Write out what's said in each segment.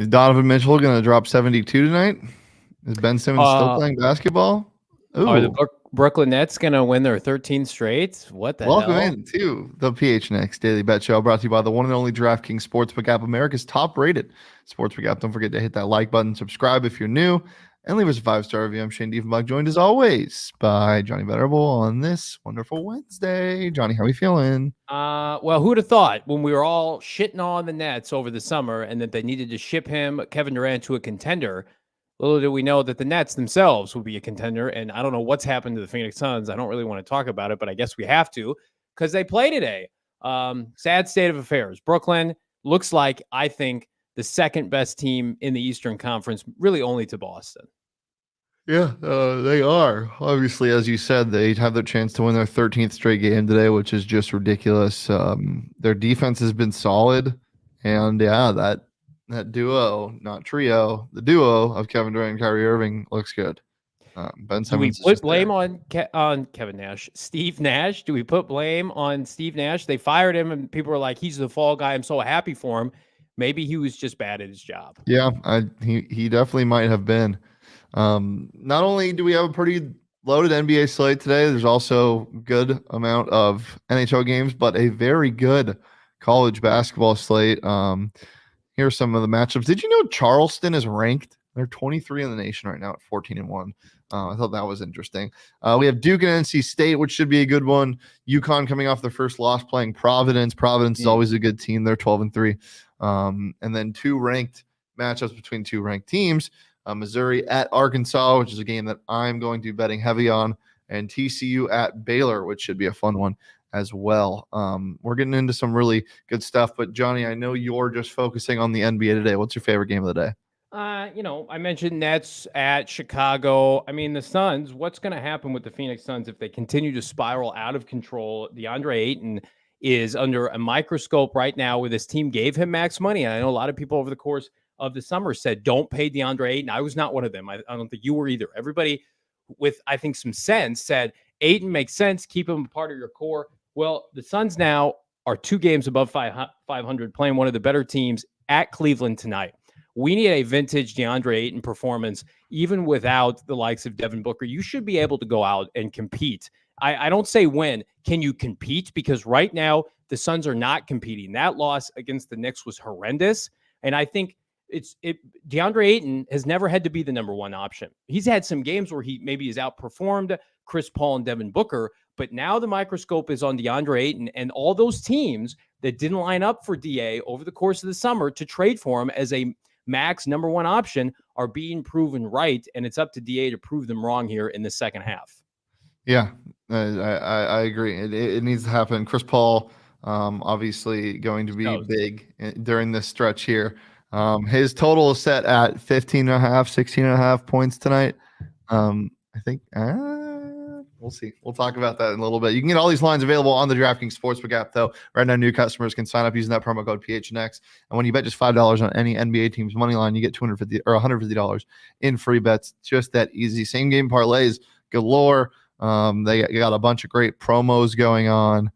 Is Donovan Mitchell going to drop 72 tonight? Is Ben Simmons still playing basketball? Are the Brooklyn Nets going to win their 13th straight? What the Welcome hell? into the PHNX Daily Bet Show, brought to you by the one and only DraftKings Sportsbook app, America's top-rated sportsbook app. Don't forget to hit that like button, subscribe if you're new, and leave us a 5-star review. I'm Shane Diefenbach, joined as always by Johnny Venerable on this wonderful Wednesday. Johnny, how are we feeling? Well, who'd have thought when we were all shitting on the Nets over the summer and that they needed to ship Kevin Durant, to a contender? Little did we know that the Nets themselves would be a contender, and I don't know what's happened to the Phoenix Suns. I don't really want to talk about it, but I guess we have to because they play today. Sad state of affairs. Brooklyn looks like, I think, the second best team in the Eastern Conference, really only to Boston. Yeah, they are. Obviously, as you said, they have their chance to win their 13th straight game today, which is just ridiculous. Their defense has been solid, and yeah, that duo, not trio, the duo of Kevin Durant and Kyrie Irving looks good. Ben Simmons. Do we put blame on Kevin Nash? Steve Nash? Do we put blame on Steve Nash? They fired him, and people were like, he's the fall guy. I'm so happy for him. Maybe he was just bad at his job. Yeah, he definitely might have been. Not only do we have a pretty loaded NBA slate today, there's also a good amount of NHL games, but a very good college basketball slate. Here are some of the matchups. Did you know Charleston is ranked? They're 23 in the nation right now at 14-1. I thought that was interesting. We have Duke and NC State, which should be a good one. UConn coming off their first loss playing Providence. Providence is always a good team. They're 12-3. And then two ranked matchups between two ranked teams. Missouri at Arkansas, which is a game that I'm going to be betting heavy on, and TCU at Baylor, which should be a fun one as well. We're getting into some really good stuff, but Johnny, I know you're just focusing on the NBA today. What's your favorite game of the day? I mentioned Nets at Chicago. I mean, the Suns, what's going to happen with the Phoenix Suns if they continue to spiral out of control? DeAndre Ayton is under a microscope right now, where this team gave him max money. And I know a lot of people over the course of the summer said, don't pay DeAndre Ayton. I was not one of them. I don't think you were either. Everybody with, I think, some sense said, Ayton makes sense. Keep him a part of your core. Well, the Suns now are 2 games above 500, playing one of the better teams at Cleveland tonight. We need a vintage DeAndre Ayton performance, even without the likes of Devin Booker. You should be able to go out and compete. I don't say when. Can you compete? Because right now, the Suns are not competing. That loss against the Knicks was horrendous. And I think DeAndre Ayton has never had to be the number one option. He's had some games where he maybe has outperformed Chris Paul and Devin Booker, but now the microscope is on DeAndre Ayton, and all those teams that didn't line up for DA over the course of the summer to trade for him as a max number one option are being proven right, and it's up to DA to prove them wrong here in the second half. Yeah, I agree. It needs to happen. Chris Paul, obviously going to be big during this stretch here. His total is set at 16.5 points tonight. I think we'll see. We'll talk about that in a little bit. You can get all these lines available on the DraftKings Sportsbook app, though. Right now, new customers can sign up using that promo code PHNX. And when you bet just $5 on any NBA team's money line, you get $250 or $150 in free bets. Just that easy. Same game parlays galore. They got a bunch of great promos going on.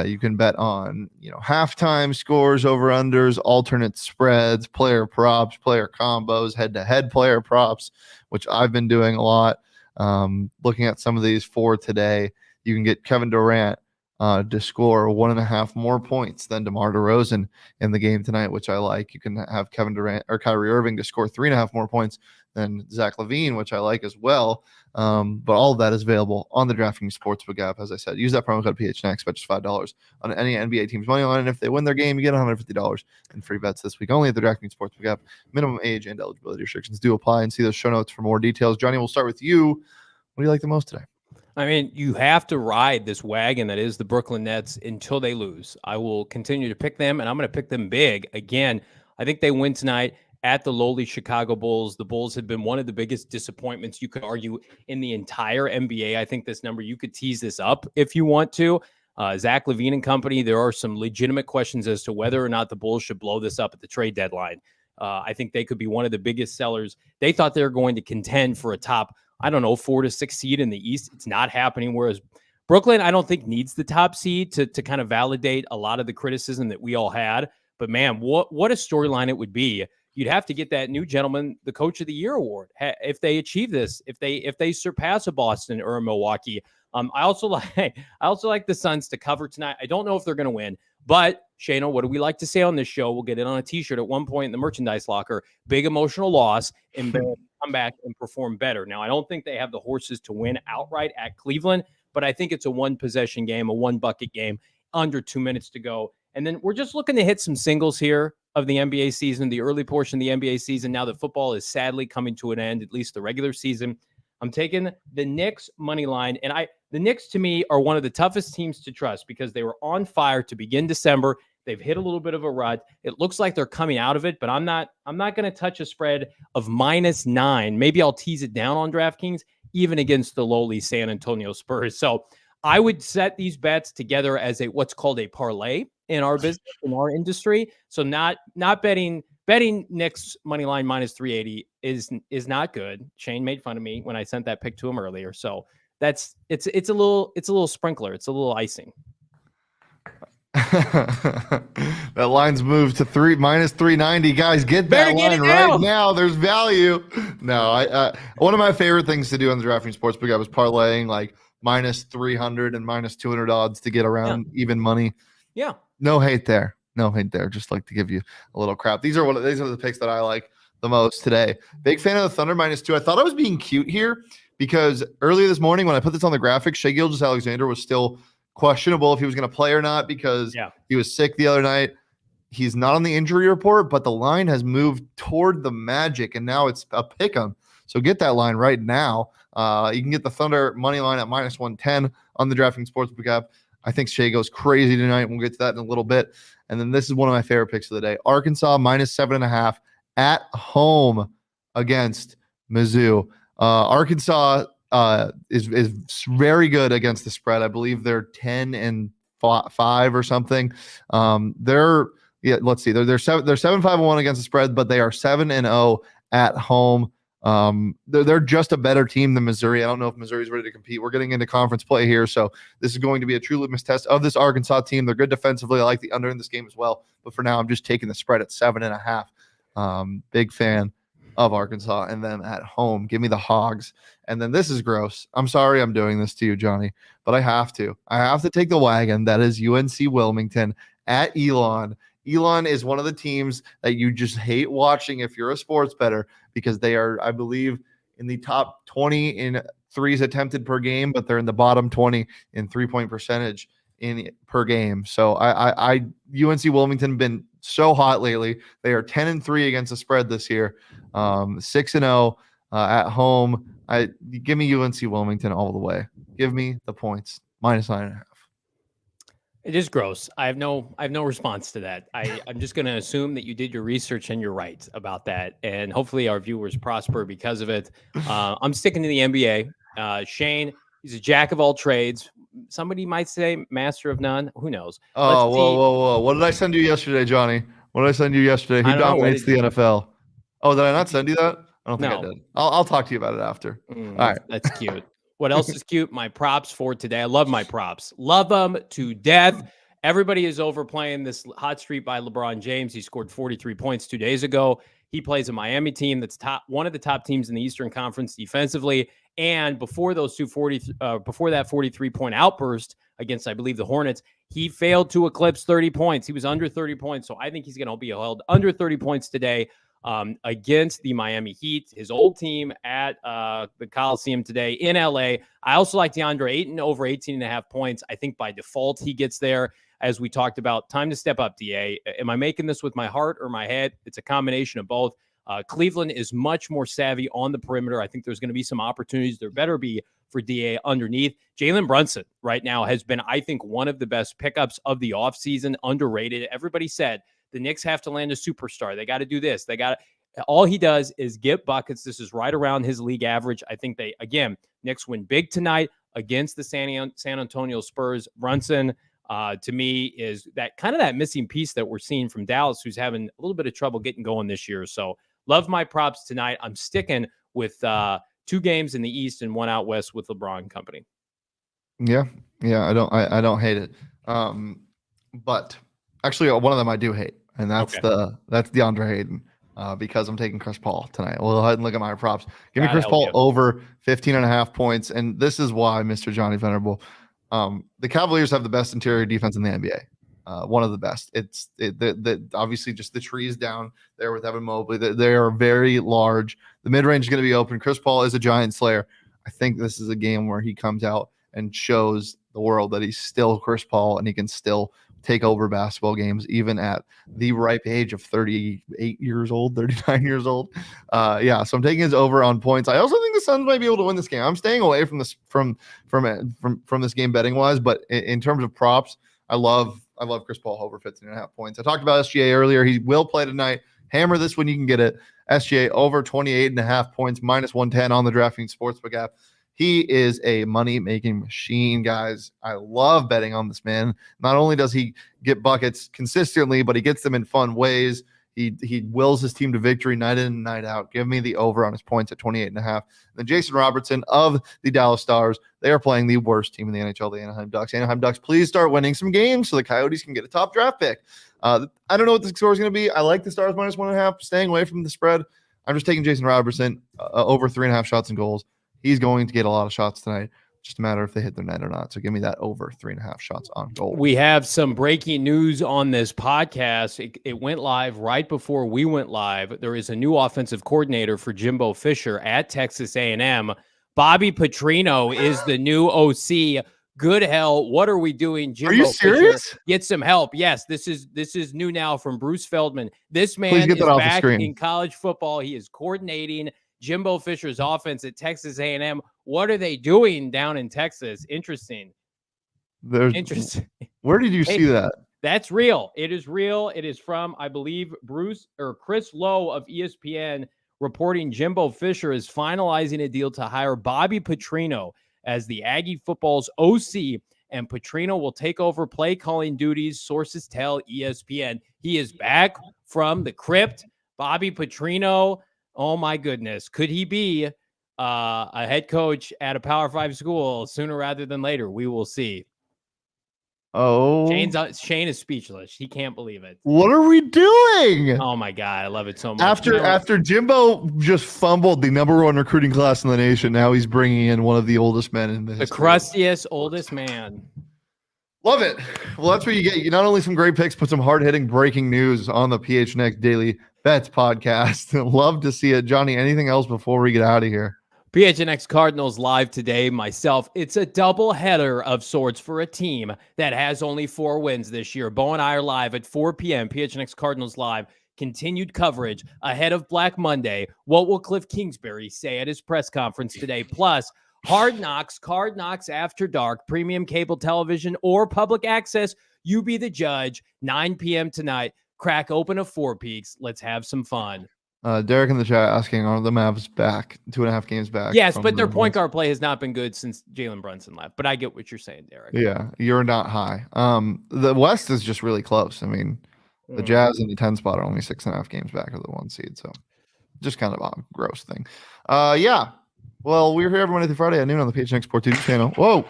You can bet on, halftime scores, over-unders, alternate spreads, player props, player combos, head-to-head player props, which I've been doing a lot. Looking at some of these for today, you can get Kevin Durant to score 1.5 more points than DeMar DeRozan in the game tonight, which I like. You can have Kevin Durant or Kyrie Irving to score 3.5 more points than Zach LaVine, which I like as well. But all of that is available on the DraftKings Sportsbook app. As I said, use that promo code PHNX, bet just $5 on any NBA team's money line. And if they win their game, you get $150 in free bets this week, only at the DraftKings Sportsbook app. Minimum age and eligibility restrictions do apply, and see those show notes for more details. Johnny, we'll start with you. What do you like the most today? I mean, you have to ride this wagon that is the Brooklyn Nets until they lose. I will continue to pick them, and I'm going to pick them big. Again, I think they win tonight at the lowly Chicago Bulls. The Bulls have been one of the biggest disappointments, you could argue, in the entire NBA. I think this number, you could tease this up if you want to. Zach LaVine and company, there are some legitimate questions as to whether or not the Bulls should blow this up at the trade deadline. I think they could be one of the biggest sellers. They thought they were going to contend for a top, 4 to 6 seed in the East. It's not happening. Whereas Brooklyn, I don't think, needs the top seed to kind of validate a lot of the criticism that we all had. But man, what a storyline it would be. you'd have to get that new gentleman the Coach of the Year award if they achieve this, if they surpass a Boston or a Milwaukee. I also like the Suns to cover tonight. I don't know if they're going to win, but Shayna, what do we like to say on this show? We'll get it on a T-shirt at one point in the merchandise locker. Big emotional loss, and come back and perform better. Now, I don't think they have the horses to win outright at Cleveland, but I think it's a one-possession game, a one-bucket game, under 2 minutes to go. And then we're just looking to hit some singles here of the NBA season, the early portion of the NBA season. Now that football is sadly coming to an end, at least the regular season. I'm taking the Knicks money line, and the Knicks to me are one of the toughest teams to trust because they were on fire to begin December. They've hit a little bit of a rut. It looks like they're coming out of it, but I'm not going to touch a spread of -9. Maybe I'll tease it down on DraftKings, even against the lowly San Antonio Spurs. So I would set these bets together as what's called a parlay in our business, in our industry. So not betting Knicks money line -380 is not good. Shane made fun of me when I sent that pick to him earlier. So it's a little sprinkler. It's a little icing. That line's moved to -390. Guys, get that line right now. There's value. No, one of my favorite things to do on the DraftKings Sportsbook, I was parlaying like -300 and -200 odds to get around even money. Yeah. No hate there. Just like to give you a little crap. These are the picks that I like the most today. Big fan of the Thunder -2. I thought I was being cute here because earlier this morning when I put this on the graphic, Shai Gilgeous-Alexander was still questionable if he was going to play or not because he was sick the other night. He's not on the injury report, but the line has moved toward the Magic, and now it's a pick 'em. So get that line right now. You can get the Thunder money line at -110 on the DraftKings Sportsbook app. I think Shai goes crazy tonight. We'll get to that in a little bit. And then this is one of my favorite picks of the day. Arkansas -7.5 at home against Mizzou. Arkansas is very good against the spread. I believe they're 10-5 or something. Let's see. They're 7-5-1 against the spread, but they are 7-0 at home. They're just a better team than Missouri. I don't know if Missouri's ready to compete. We're getting into conference play here, so this is going to be a true litmus test of this Arkansas team. They're good defensively. I like the under in this game as well, but for now, I'm just taking the spread at 7.5. Big fan of Arkansas, and then at home, give me the Hogs. And then this is gross. I'm sorry I'm doing this to you, Johnny, but I have to. I have to take the wagon. That is UNC Wilmington at Elon. Elon is one of the teams that you just hate watching if you're a sports bettor because they are, I believe, in the top 20 in threes attempted per game, but they're in the bottom 20 in 3-point percentage per game. So UNC Wilmington been so hot lately. They are 10-3 against the spread this year, 6-0 at home. Give me UNC Wilmington all the way. Give me the points -9.5. It is gross. I have no response to that. I'm just going to assume that you did your research and you're right about that. And hopefully our viewers prosper because of it. I'm sticking to the NBA. Shane, he's a jack of all trades. Somebody might say master of none. Who knows? Oh, whoa. What did I send you yesterday, Johnny? What did I send you yesterday? Who dominates the NFL? Oh, did I not send you that? I don't think I did. I'll talk to you about it after. All right. That's cute. What else is cute? My props for today. I love my props. Love them to death. Everybody is overplaying this hot streak by LeBron James. He scored 43 points 2 days ago. He plays a Miami team that's one of the top teams in the Eastern Conference defensively. And before that 43-point outburst against, I believe, the Hornets, he failed to eclipse 30 points. He was under 30 points. So I think he's going to be held under 30 points today. Against the Miami Heat, his old team at the Coliseum today in LA. I also like DeAndre Ayton over 18.5 points. I think by default he gets there, as we talked about. Time to step up, DA. Am I making this with my heart or my head? It's a combination of both. Cleveland is much more savvy on the perimeter. I think there's going to be some opportunities. There better be for DA underneath. Jalen Brunson right now has been, I think, one of the best pickups of the offseason, underrated. Everybody said the Knicks have to land a superstar. They got to do this. All he does is get buckets. This is right around his league average. I think Knicks win big tonight against the San Antonio Spurs. Brunson, to me, is that missing piece that we're seeing from Dallas, who's having a little bit of trouble getting going this year. So love my props tonight. I'm sticking with 2 games in the East and 1 out West with LeBron and company. Yeah. I don't hate it. But actually, one of them I do hate, and that's DeAndre Ayton. because I'm taking Chris Paul tonight. We'll go ahead and look at my props. Give me God Chris help Paul you. over 15.5 points. And this is why, Mr. Johnny Venerable, the Cavaliers have the best interior defense in the NBA. One of the best. It's obviously just the trees down there with Evan Mobley. They are very large. The mid-range is going to be open. Chris Paul is a giant slayer. I think this is a game where he comes out and shows the world that he's still Chris Paul and he can still take over basketball games, even at the ripe age of 38 years old, 39 years old. So I'm taking his over on points. I also think the Suns might be able to win this game. I'm staying away from this from this game betting wise, but in terms of props, I love Chris Paul over 15.5 points. I talked about SGA earlier. He will play tonight. Hammer this when you can get it. SGA over 28.5 points, minus 110 on the DraftKings Sportsbook app. He is a money-making machine, guys. I love betting on this man. Not only does he get buckets consistently, but he gets them in fun ways. He wills his team to victory night in and night out. Give me the over on his points at 28.5. Then Jason Robertson of the Dallas Stars. They are playing the worst team in the NHL, the Anaheim Ducks. Anaheim Ducks, please start winning some games so the Coyotes can get a top draft pick. I don't know what the score is going to be. I like the Stars minus 1.5, staying away from the spread. I'm just taking Jason Robertson over 3.5 shots and goals. He's going to get a lot of shots tonight. Just a matter if they hit their net or not. So give me that over 3.5 shots on goal. We have some breaking news on this podcast. It went live right before we went live. There is a new offensive coordinator for Jimbo Fisher at Texas A&M. Bobby Petrino is the new OC. Good hell, what are we doing? Jimbo Are you serious? Fisher, get some help. Yes, this is new now from Bruce Feldman. This man is back in college football. He is coordinating Jimbo Fisher's offense at Texas A&M. What are they doing down in Texas? Interesting. Interesting. Where did you see that? That's real. It is real. It is from, I believe, Chris Lowe of ESPN reporting Jimbo Fisher is finalizing a deal to hire Bobby Petrino as the Aggie football's OC, and Petrino will take over play calling duties. Sources tell ESPN. He is back from the crypt. Bobby Petrino. Oh, my goodness. Could he be a head coach at a Power 5 school sooner rather than later? We will see. Oh. Shane is speechless. He can't believe it. What are we doing? Oh, my God. I love it so much. After Jimbo just fumbled the number one recruiting class in the nation, now he's bringing in one of the oldest men in the history. The crustiest, oldest man. Love it. Well, that's what you get. You not only some great picks, but some hard-hitting breaking news on the PHNX Daily Bets podcast. Love to see it. Johnny, anything else before we get out of here? PHNX Cardinals live today. Myself, it's a double header of sorts for a team that has only 4 wins this year. Bo and I are live at 4 p.m. PHNX Cardinals live. Continued coverage ahead of Black Monday. What will Cliff Kingsbury say at his press conference today? Plus, Hard Knocks, Card Knocks After Dark, premium cable television or public access. You be the judge. 9 p.m. tonight. Crack open a Four Peaks. Let's have some fun. Derek in the chat asking, are the Mavs back? 2.5 games back? Yes, but their point guard play has not been good since Jalen Brunson left. But I get what you're saying, Derek. Yeah, you're not high. The West is just really close. I mean, the Jazz in the 10 spot are only 6.5 games back of the 1 seed. So just kind of a gross thing. Yeah. Well, we're here every Monday through Friday at noon on the PHNX Sport TV channel. Whoa.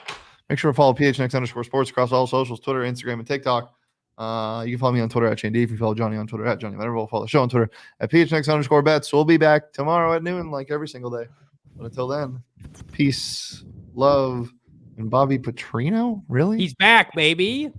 Make sure to follow PHNX_sports across all socials, Twitter, Instagram, and TikTok. You can follow me on Twitter at Shane D. If you follow Johnny on Twitter at Johnny Venerable, follow the show on Twitter at PHNX_bets. We'll be back tomorrow at noon, like every single day. But until then, peace, love, and Bobby Petrino? Really? He's back, baby.